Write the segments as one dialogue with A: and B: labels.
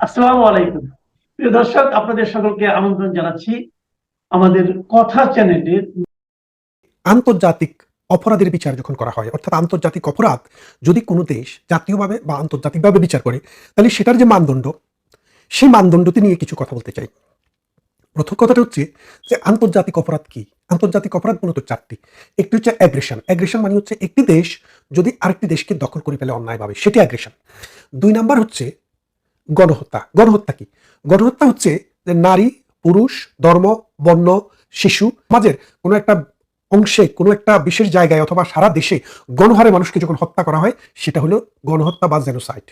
A: আসসালামু আলাইকুম। প্রিয় দর্শক, আপনাদের সকলকে আমন্ত্রণ জানাচ্ছি আমাদের কথা চ্যানেলে।
B: আন্তর্জাতিক অপরাধের বিচার যখন করা হয়, অর্থাৎ আন্তর্জাতিক অপরাধ যদি কোনো দেশ জাতীয়ভাবে বা আন্তর্জাতিকভাবে বিচার করে, তাহলে সেটার যে মানদণ্ড, সেই মানদণ্ডটি নিয়ে কিছু কথা বলতে চাই। প্রথম কথাটা হচ্ছে যে আন্তর্জাতিক অপরাধ কি? আন্তর্জাতিক অপরাধ মূলত চারটি। একটি হচ্ছে অ্যাগ্রেশন। অ্যাগ্রেশন মানে হচ্ছে একটি দেশ যদি আরেকটি দেশকে দখল করে ফেলে অন্যায়ভাবে, সেটি অ্যাগ্রেশন। ২ নাম্বার হচ্ছে গণহত্যা। গণহত্যা কি? গণহত্যা হচ্ছে যে নারী, পুরুষ, ধর্ম, বর্ণ, শিশু, সমাজের কোনো একটা অংশে, কোনো একটা বিশেষ জায়গায় অথবা সারা দেশে গণহারে মানুষকে যখন হত্যা করা হয়, সেটা হলো গণহত্যা বা জেনোসাইড।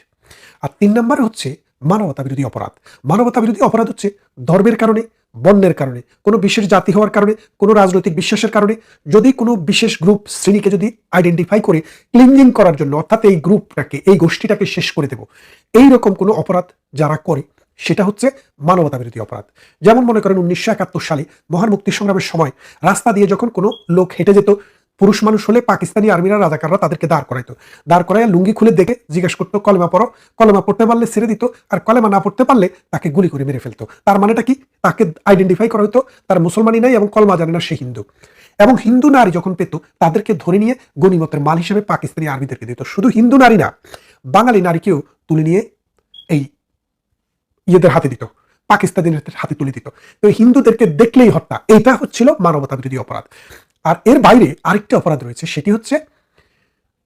B: আর ৩ নাম্বার হচ্ছে মানবতা বিরোধী অপরাধ। মানবতা বিরোধী অপরাধ হচ্ছে ধর্মের কারণে, বর্ণের কারণে, কোনো বিশেষ জাতি হওয়ার কারণে, কোনো রাজনৈতিক বিশ্বাসের কারণে যদি কোনো বিশেষ গ্রুপ শ্রেণীকে যদি আইডেন্টিফাই করে ক্লিনজিং করার জন্য, অর্থাৎ এই গ্রুপটাকে, এই গোষ্ঠীটাকে শেষ করে দেব, এইরকম কোনো অপরাধ যারা করে, সেটা হচ্ছে মানবতা বিরোধী অপরাধ। যেমন মনে করেন ১৯৭১ সালে মহান মুক্তি সংগ্রামের সময় রাস্তা দিয়ে যখন কোনো লোক হেঁটে যেত, পুরুষ মানুষ হলে পাকিস্তানি আর্মিরা, রাজাকাররা তাদেরকে দাঁড় করাইতো। দাঁড় করাইয়া লুঙ্গি খুলে দেখে জিজ্ঞেস করতো, কলেমা পড়ো। কলেমা পড়তে পারলে ছেড়ে দিত, আর কলেমা না পড়তে পারলে তাকে গুলি করে মেরে ফেলতো। তার মানেটা কি? তাকে আইডেন্টিফাই করা হতো তার মুসলমানই নাই এবং কলমা জানে না, সে হিন্দু। এবং হিন্দু নারী যখন পেত, তাদেরকে ধরে নিয়ে গনিমতের মাল হিসেবে পাকিস্তানি আর্মিদেরকে দিত। শুধু হিন্দু নারী না, বাঙালি নারীকেও তুলে নিয়ে এই ইয়েদের হাতে দিত, পাকিস্তানিদের হাতে তুলে দিত। তো হিন্দুদেরকে দেখলেই হত্যা, এটা হচ্ছিল মানবতা বিরোধী অপরাধ। আর এর বাইরে আরেকটি অপরাধ রয়েছে, সেটি হচ্ছে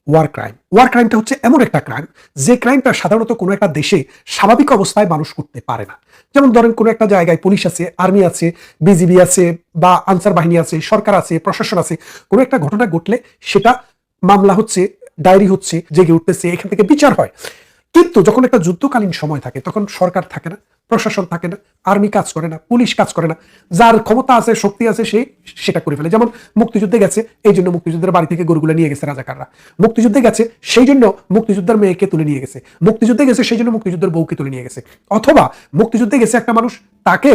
B: ওয়ার ক্রাইম। ওয়ার ক্রাইমটা হচ্ছে এমন একটা ক্রাইম, যে ক্রাইমটা সাধারণত কোনো একটা দেশে স্বাভাবিক অবস্থায় মানুষ করতে পারে না। যেমন ধরেন কোনো একটা জায়গায় পুলিশ আছে, আর্মি আছে, বিজিবি আছে, বা আনসার বাহিনী আছে, সরকার আছে, প্রশাসন আছে। কোনো একটা ঘটনা ঘটলে সেটা মামলা হচ্ছে, ডায়েরি হচ্ছে, জেগে উঠতেছে, এখান থেকে বিচার হয়। কিন্তু যখন একটা যুদ্ধকালীন সময় থাকে, তখন সরকার থাকে না, প্রশাসন থাকে না, আর্মি কাজ করে না, পুলিশ কাজ করে না। যার ক্ষমতা আছে, শক্তি আছে, সে সেটা করে ফেলে। যেমন মুক্তিযুদ্ধে গেছে, এই জন্য মুক্তিযুদ্ধের বাড়ি থেকে গরুগুলো নিয়ে গেছে রাজাকাররা। মুক্তিযুদ্ধে গেছে, সেই জন্য মুক্তিযোদ্ধার মেয়েকে তুলে নিয়ে গেছে। মুক্তিযুদ্ধে গেছে, সেই জন্য মুক্তিযুদ্ধের বউকে তুলে নিয়ে গেছে। অথবা মুক্তিযুদ্ধে গেছে একটা মানুষ, তাকে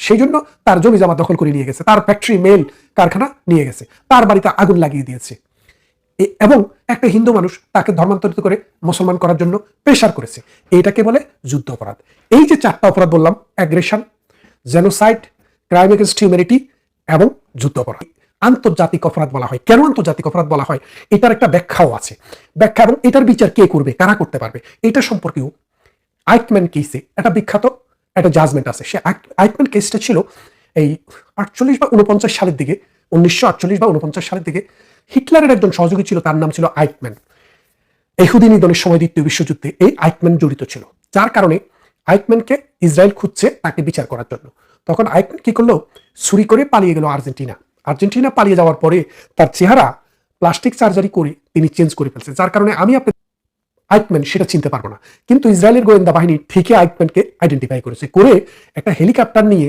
B: সেই জন্য তার জমি জামা দখল করে নিয়ে গেছে, তার ফ্যাক্টরি, মেল কারখানা নিয়ে গেছে, তার বাড়িতে আগুন লাগিয়ে দিয়েছে। এবং একটা হিন্দু মানুষ তাকে ধর্মান্তরিত করে মুসলমান করার জন্য প্রেশার করেছে। এটাকে বলে যুদ্ধ অপরাধ। এই যে চারটা অপরাধ বললাম, aggression, genocide, crime against humanity এবং যুদ্ধ অপরাধ, আন্তর্জাতিক অপরাধ বলা হয়। কেন আন্তর্জাতিক অপরাধ বলা হয়, এটার একটা ব্যাখ্যাও আছে। ব্যাখ্যা এবং এটার বিচার কে করবে, কারা করতে পারবে, এটা সম্পর্কেও আইকম্যান কেসে একটা বিখ্যাত একটা জাজমেন্ট আছে। সে আইকম্যান কেসটা ছিল এই 48 বা 49 সালের দিকে, 1948 বা 49 সালের দিকে। হিটলারের একজন সহযোগী ছিল, তার নাম ছিল আইকম্যান। এহুদি নিধনের সময় দ্বিতীয় বিশ্বযুদ্ধে এই আইকম্যান জড়িত ছিল, যার কারণে আইকম্যানকে ইসরায়েল খুঁজছে তাকে বিচার করার জন্য। তখন আইকম্যান কি করলো, চুরি করে পালিয়ে গেল আর্জেন্টিনা। আর্জেন্টিনা পালিয়ে যাওয়ার পরে তার চেহারা প্লাস্টিক সার্জারি করে তিনি চেঞ্জ করে ফেলছে, যার কারণে আমি আপনি আইকম্যান সেটা চিনতে পারবো না। কিন্তু ইসরায়েলের গোয়েন্দা বাহিনী ঠিকই আইকম্যানকে আইডেন্টিফাই করেছে, করে একটা হেলিকপ্টার নিয়ে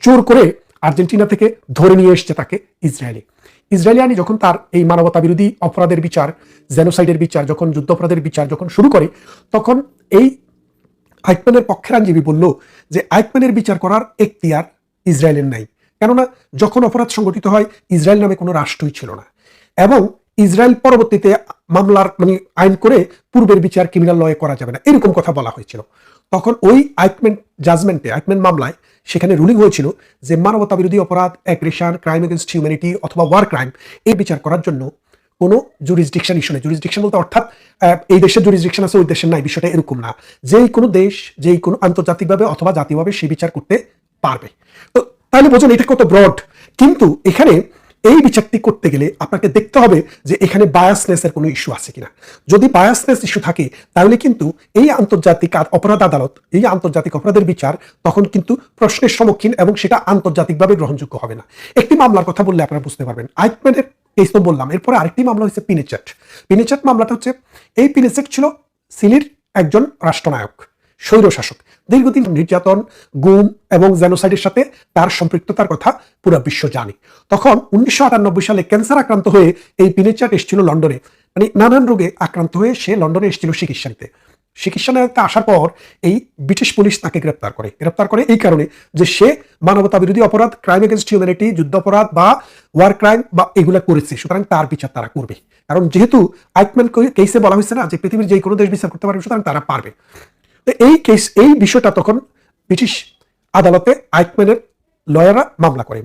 B: জোর করে আর্জেন্টিনা থেকে ধরে নিয়ে এসছে তাকে ইসরায়েলে। ইসরায়েলিয়ানি যখন তার এই মানবতা বিরোধী অপরাধের বিচার, জেনোসাইডের বিচার, যখন যুদ্ধাপরাধের বিচার যখন শুরু করে, তখন এই আইকম্যানের পক্ষের আইনজীবী বলল যে আইকম্যানের বিচার করার এখতিয়ার ইসরায়েলের নাই। কেননা যখন অপরাধ সংগঠিত হয়, ইসরায়েল নামে কোনো রাষ্ট্রই ছিল না, এবং ইসরায়েল পরবর্তীতে মামলার মানে আইন করে পূর্বের বিচার ক্রিমিনাল লয়ে করা যাবে না, এরকম কথা বলা হয়েছিল। তখন ওই আইকম্যান জাজমেন্টে, আইকম্যান মামলায় সেখানে রুলিং হয়েছিল যে মানবতা বিরোধী অপরাধ, অ্যাগ্রেশন, ক্রাইম এগেইনস্ট হিউম্যানিটি অথবা ওয়ার ক্রাইম, এই বিচার করার জন্য কোনো জুরিসডিকশন ইস্যু নেই। জুরিসডিকশন বলতে অর্থাৎ এই দেশের জুরিসডিকশন আছে, ওই দেশের নাই, বিষয়টা এরকম না। যেই কোনো দেশ, যেই কোনো আন্তর্জাতিকভাবে অথবা জাতীয়ভাবে সে বিচার করতে পারবে। তো তাহলে বোঝেন এটা কত ব্রড। কিন্তু এখানে এই বিচারটি করতে গেলে আপনাকে দেখতে হবে যে এখানে বায়াসনেসের কোনো ইস্যু আছে কিনা। যদি বায়াসনেস ইস্যু থাকে, তাহলে কিন্তু এই আন্তর্জাতিক অপরাধ আদালত, এই আন্তর্জাতিক অপরাধের বিচার তখন কিন্তু প্রশ্নের সম্মুখীন, এবং সেটা আন্তর্জাতিকভাবে গ্রহণযোগ্য হবে না। একটি মামলার কথা বললে আপনারা বুঝতে পারবেন। আইকম্যানের কেস তো বললাম, এরপরে আরেকটি মামলা হচ্ছে পিনেচেট। পিনেচেট মামলাটা হচ্ছে, এই পিনেচেট ছিল চিলির একজন রাষ্ট্রনায়ক, স্বৈরশাসক। দীর্ঘদিন নির্যাতন, গুম এবং জেনোসাইডের সাথে তার সম্পৃক্ততার কথা পুরো বিশ্ব জানে। তখন 1998 সালে ক্যান্সার আক্রান্ত হয়ে এই পিনেচেট এসেছিল লন্ডনে, মানে নানান রোগে আক্রান্ত হয়ে সে লন্ডনে এসেছিল চিকিৎসা নিতে। চিকিৎসা নিতে আসার পর এই ব্রিটিশ পুলিশ তাকে গ্রেপ্তার করে এই কারণে যে সে মানবতা বিরোধী অপরাধ, ক্রাইম এগেইনস্ট হিউম্যানিটি, যুদ্ধ অপরাধ বা ওয়ার ক্রাইম বা এগুলা করেছে, সুতরাং তার বিচার তারা করবে। কারণ যেহেতু আইকম্যান কেসে বলা হয়েছে না যে পৃথিবীর যে কোনো দেশ বিচার করতে পারবে, সুতরাং তারা পারবে। তো এই বিষয়টা তখন ব্রিটিশ আদালতে আইকম্যানের লয়াররা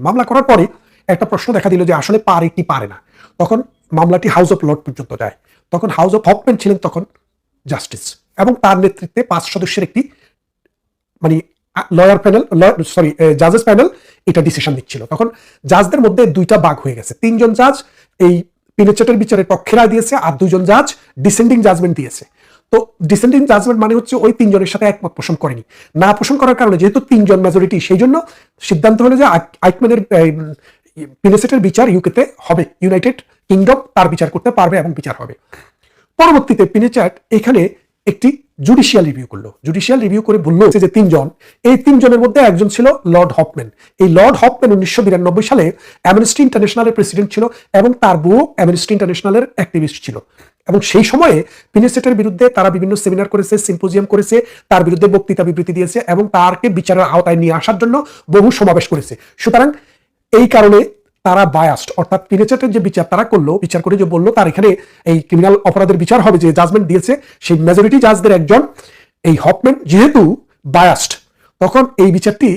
B: মামলা করার পরে একটা প্রশ্ন দেখা দিল যে আসলে পারে কি পারে না। তখন মামলাটি হাউস অফ লর্ড পর্যন্ত যায়। তখন হাউস অফ হফম্যান ছিলেন তখন জাস্টিস, এবং তার নেতৃত্বে 5 সদস্যের একটি মানে জাজেস প্যানেল এটা ডিসিশন দিচ্ছিল। তখন জাজদের মধ্যে দুইটা ভাগ হয়ে গেছে। 3 জন জাজ এই পিনেচেটের বিচারের পক্ষে রায় দিয়েছে, আর 2 জন জাজ ডিসেন্ডিং জাজমেন্ট দিয়েছে। তো ডিসেন্ডিং জাজমেন্ট মানে হচ্ছে ওই 3 জনের সাথে একমত পোষণ করেনি। না পোষণ করার কারণে যেহেতু 3 জন মেজরিটি, সেই জন্য সিদ্ধান্ত হলো যে আইকম্যানের পিনেচেটের বিচার ইউকেতে হবে, ইউনাইটেড কিংডম তার বিচার করতে পারবে এবং বিচার হবে। পরবর্তীতে পিনেচেট এখানে একটি জুডিশিয়াল রিভিউ করলো। জুডিশিয়াল রিভিউ করে বললো যে 3 জন, এই 3 জনের মধ্যে একজন ছিল লর্ড হফম্যান। এই লর্ড হফম্যান 1992 সালে অ্যামনেস্টি ইন্টারন্যাশনালের প্রেসিডেন্ট ছিল, এবং তার বউ অ্যামনেস্টি ইন্টারন্যাশনালের অ্যাক্টিভিস্ট ছিল। এবং সেই সময়ে পিনেচেটের বিরুদ্ধে তারা বিভিন্ন সেমিনার করেছে, সিম্পোজিয়াম করেছে, তার বিরুদ্ধে বক্তৃতা বিবৃতি দিয়েছে, এবং তারকে বিচারের আওতায় নিয়ে আসার জন্য বহু সমাবেশ করেছে। সুতরাং এই কারণে তারা বায়াসড, অর্থাৎ পিনেচেটের যে বিচার তারা করলো, বিচার করে যে বললো তার এখানে এই ক্রিমিনাল অপরাধের বিচার হবে, যে জাজমেন্ট দিয়েছে সেই মেজরিটি জাজদের একজন এই হফম্যান যেহেতু বায়াসড, তখন এই বিচারটি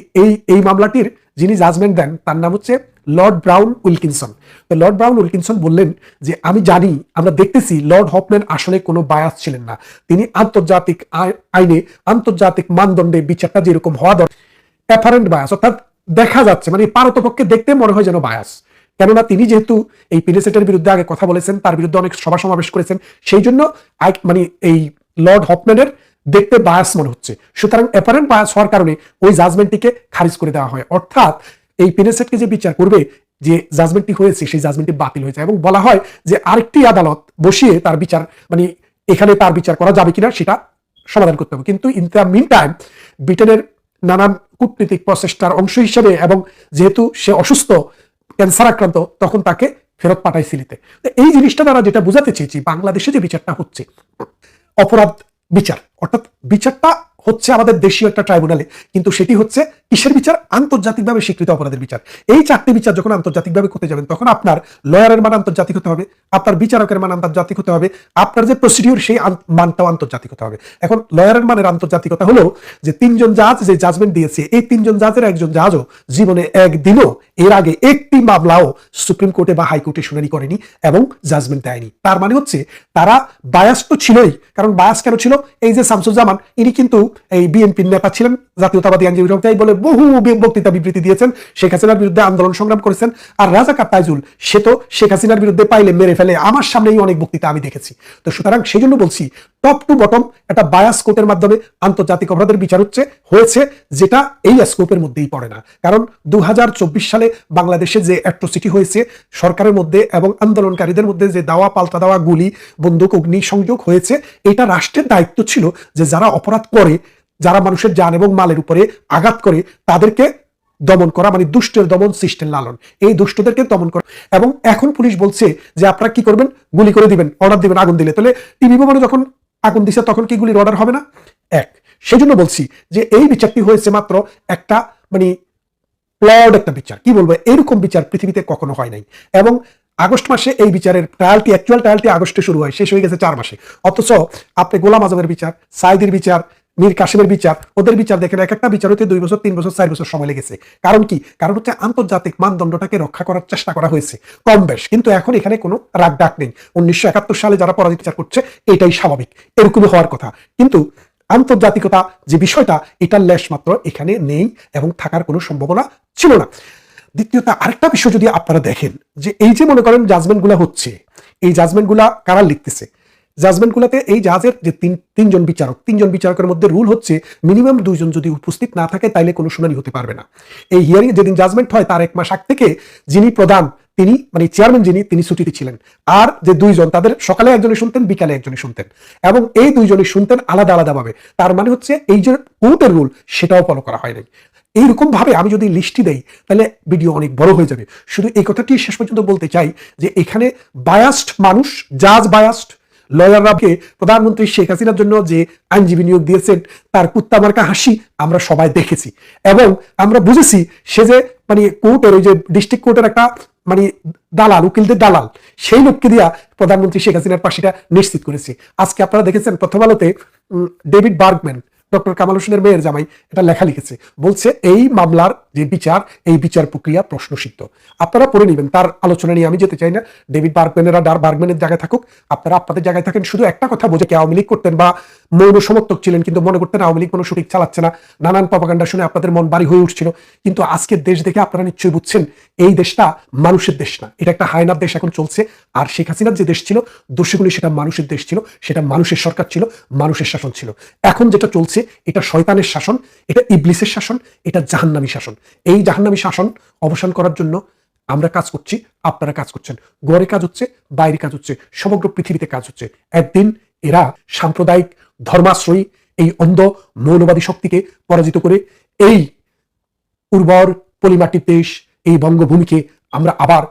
B: এই মামলাটির যিনি জাজমেন্ট দেন তার নাম হচ্ছে লর্ড ব্রাউন উইলকিনসন। তো লর্ড ব্রাউন উইলকিনসন বললেন যে আমি জানি, আমরা দেখতেছি লর্ড হফম্যান আসলে কোনো বায়াস ছিলেন না। তিনি আন্তর্জাতিক আইনে, আন্তর্জাতিক মানদণ্ডে বিচারটা যেরকম হওয়া দরকার, অ্যাপারেন্ট বায়াস, অর্থাৎ দেখা যাচ্ছে মানে পারতপক্ষে দেখতে মনে হয় যেন বায়াস। কেননা তিনি যেহেতু এই পিনেচেটের বিরুদ্ধে আগে কথা বলেছেন, তার বিরুদ্ধে অনেক সভা সমাবেশ করেছেন, সেই জন্য মানে এই লর্ড হফম্যানের দেখতে বায়াস মনে হচ্ছে। সুতরাং অ্যাপারেন্ট বায়াস হওয়ার কারণে ওই জাজমেন্টটিকে খারিজ করে দেওয়া হয়, অর্থাৎ এই পিনেচেটকে যে বিচার করবে, যে জাজমেন্টটি হয়েছে সেই জাজমেন্টটি বাতিল হয়ে যায়, এবং বলা হয় যে আরেকটি আদালত বসিয়ে তার বিচার, মানে এখানে তার বিচার করা যাবে কিনা সেটা সমাধান করতে হবে। কিন্তু ইন দ্য মিন টাইম ব্রিটেনের নানান কূটনীতিক প্রচেষ্টার অংশ হিসেবে, এবং যেহেতু সে অসুস্থ, ক্যান্সার আক্রান্ত, তখন তাকে ফেরত পাঠায় সিলিতে। এই জিনিসটা দ্বারা যেটা বোঝাতে চেয়েছি, বাংলাদেশে যে বিচারটা হচ্ছে অপরাধ বিচার, অর্থাৎ বিচারটা হচ্ছে আমাদের দেশীয় একটা ট্রাইব্যুনালে, কিন্তু সেটি হচ্ছে কিসের বিচার? আন্তর্জাতিকভাবে স্বীকৃত অপরাধের বিচার। এই 4টি বিচার যখন আন্তর্জাতিকভাবে করতে যাবেন, তখন আপনার লয়ারের মান আন্তর্জাতিক হতে হবে, আপনার বিচারকের মান আন্তর্জাতিক হতে হবে, আপনার যে প্রসিডিউর সেই মানটাও আন্তর্জাতিক হতে হবে। এখন লয়ারের মানের আন্তর্জাতিকতা হলো যে 3 জন জাজ যে জাজমেন্ট দিয়েছে, এই 3 জন জাজের একজন জাজও জীবনে একদিনও এর আগে একটি মামলাও সুপ্রিম কোর্টে বা হাইকোর্টে শুনানি করেনি এবং জাজমেন্ট দেয়নি। তার মানে হচ্ছে তারা বায়াস তো ছিলই। কারণ বায়াস কেন ছিল? এই যে শামসুজ্জামান, ইনি কিন্তু এই বিএনপির নেতা ছিলেন, জাতীয়তাবাদী আইনজীবী বলে বহু বক্তৃতা বিবৃতি দিয়েছেন, শেখ হাসিনার বিরুদ্ধে আন্দোলন সংগ্রাম করেছেন। আর রাজাকার তাইজুল, সে তো শেখ হাসিনার বিরুদ্ধে পাইলে মেরে ফেলে, আমার সামনেই অনেক বক্তৃতা আমি দেখেছি। তো সুতরাং সেই জন্য বলছি, টপ টু বটম একটা বায়াস কোর্টের মাধ্যমে আন্তর্জাতিক অপরাধের বিচার হয়েছে, যেটা এই স্কোপের মধ্যেই পড়ে না। কারণ 2024 সালে বাংলাদেশে যে অ্যাট্রোসিটি হয়েছে সরকারের মধ্যে এবং আন্দোলনকারীদের মধ্যে, যে দাওয়া পাল্টা দেওয়া, গুলি, বন্দুক, অগ্নি সংযোগ হয়েছে, এটা রাষ্ট্রের দায়িত্ব ছিল যে যারা অপরাধ করে, যারা মানুষের জান এবং মালের উপরে আঘাত করে, তাদেরকে দমন করা, মানে দুষ্টের দমন সৃষ্টের লালন, এই দুষ্টদেরকে দমন করা। এবং এখন পুলিশ বলছে যে আপনারা কি করবেন? গুলি করে দিবেন, অর্ডার দিবেন আগুন দিলে। তাহলে টিভি ভবনে যখন আগুন দিছে তখন কি গুলির অর্ডার হবে না? সেই জন্য বলছি যে এই বিচারটি হয়েছে মাত্র একটা মানে প্লড একটা বিচার, কি বলবো, এরকম বিচার পৃথিবীতে কখনো হয় নাই। এবং আগস্ট মাসে এই বিচারের ট্রায়ালটি, অ্যাকচুয়াল ট্রায়ালটি আগস্টে শুরু হয়, শেষ হয়ে গেছে 4 মাসে। অথচ আপনি গোলাম আজমের বিচার, সাইদির বিচার, মীর কাসেমের বিচার, ওদের বিচার দেখেন, এক একটা বিচার হতে 2 বছর, 3 বছর, 4 বছর সময় লেগেছে। কারণ কি? কারণ হচ্ছে আন্তর্জাতিক মানদণ্ডটাকে রক্ষা করার চেষ্টা করা হয়েছে কম বেশ, কিন্তু এখন এখানে কোনো রাগ ডাক নেই। 1971 সালে যারা পরাজিত বিচার করছে, এটাই স্বাভাবিক, এরকমই হওয়ার কথা। কিন্তু আন্তর্জাতিকতা যে বিষয়টা, এটার লেশ মাত্র এখানে নেই এবং থাকার কোনো সম্ভাবনা ছিল না। দ্বিতীয়ত আরেকটা বিষয় যদি আপনারা দেখেন, যে এই যে মনে করেন জাজমেন্টগুলো হচ্ছে, এই জাজমেন্টগুলা কারা লিখতেছে? জাজমেন্টগুলোতে এই জাজের যে 3 জন বিচারক, 3 জন বিচারকের মধ্যে রুল হচ্ছে মিনিমাম 2 জন যদি উপস্থিত না থাকে তাইলে কোনো শুনানি হতে পারবে না। এই হিয়ারিং যেদিন জাজমেন্ট হয় তার 1 মাস আগ থেকে যিনি প্রধান, তিনি মানে চেয়ারম্যান যিনি, তিনি ছুটিতে ছিলেন। আর যে 2 জন, তাদের সকালে একজনে শুনতেন, বিকালে একজনে শুনতেন, এবং এই 2 জনই শুনতেন আলাদা আলাদা ভাবে। তার মানে হচ্ছে এই যে কোর্টের রুল, সেটাও ফলো করা হয় নাই। এইরকম ভাবে আমি যদি লিস্টটি দেই তাহলে ভিডিও অনেক বড় হয়ে যাবে। শুধু এই কথাটি শেষ পর্যন্ত বলতে চাই যে এখানে বায়াসড মানুষ, জাজ বায়াসড, লয়াররাকে প্রধানমন্ত্রী শেখ হাসিনার জন্য যে আইনজীবী নিয়োগ দিয়েছেন, তার কুত্তা মার্কা হাসি আমরা সবাই দেখেছি, এবং আমরা বুঝেছি সে যে মানে কোর্টের, ওই যে ডিস্ট্রিক্ট কোর্টের একটা মানে দালাল, উকিলদের দালাল, সেই লোককে দিয়া প্রধানমন্ত্রী শেখ হাসিনার পাশিটা নিশ্চিত করেছে। আজকে আপনারা দেখেছেন প্রথম আলোতে ডেভিড বার্গম্যান, ডক্টর কামাল হোসেনের মেয়ের জামাই এটা লেখা লিখেছে, বলছে এই মামলার যে বিচার, এই বিচার প্রক্রিয়া প্রশ্নসিদ্ধ। আপনারা পড়ে নেবেন, তার আলোচনা নিয়ে আমি যেতে চাই না। ডেভিড বার্গম্যানেরা বার্গম্যানের জায়গায় থাকুক, আপনারা আপনাদের জায়গায় থাকেন। শুধু একটা কথা বোঝে, কে আওয়ামী লীগ করতেন বা মৌন সমর্থক ছিলেন, কিন্তু মনে করতেন আওয়ামী লীগ কোনো সঠিক চালাচ্ছে না, নানান প্রপাগান্ডা শুনে আপনাদের মন ভারী হয়ে উঠছিল। কিন্তু আজকের দেশ দেখে আপনারা নিশ্চয়ই বুঝছেন এই দেশটা মানুষের দেশ না, এটা একটা হায়নার দেশ এখন চলছে। আর শেখ হাসিনার যে দেশ ছিল দোষীগুলি, সেটা মানুষের দেশ ছিল, সেটা মানুষের সরকার ছিল, মানুষের শাসন ছিল। এখন যেটা চলছে এটা শয়তানের শাসন, এটা ইবলিসের শাসন, এটা জাহান্নামী শাসন। এই জাহান্নামী শাসন অবসান করার জন্য আমরা কাজ করছি, আপনারা কাজ করছেন। ঘরে কাজ হচ্ছে, বাইরে কাজ হচ্ছে, সমগ্র পৃথিবীতে কাজ হচ্ছে। একদিন এরা সাম্প্রদায়িক ধর্মাশ্রয়ী এই অন্ধ মৌলবাদী শক্তিকে পরাজিত করে এই উর্বর পলিমাটির দেশ, এই বঙ্গভূমিকে আমরা আবার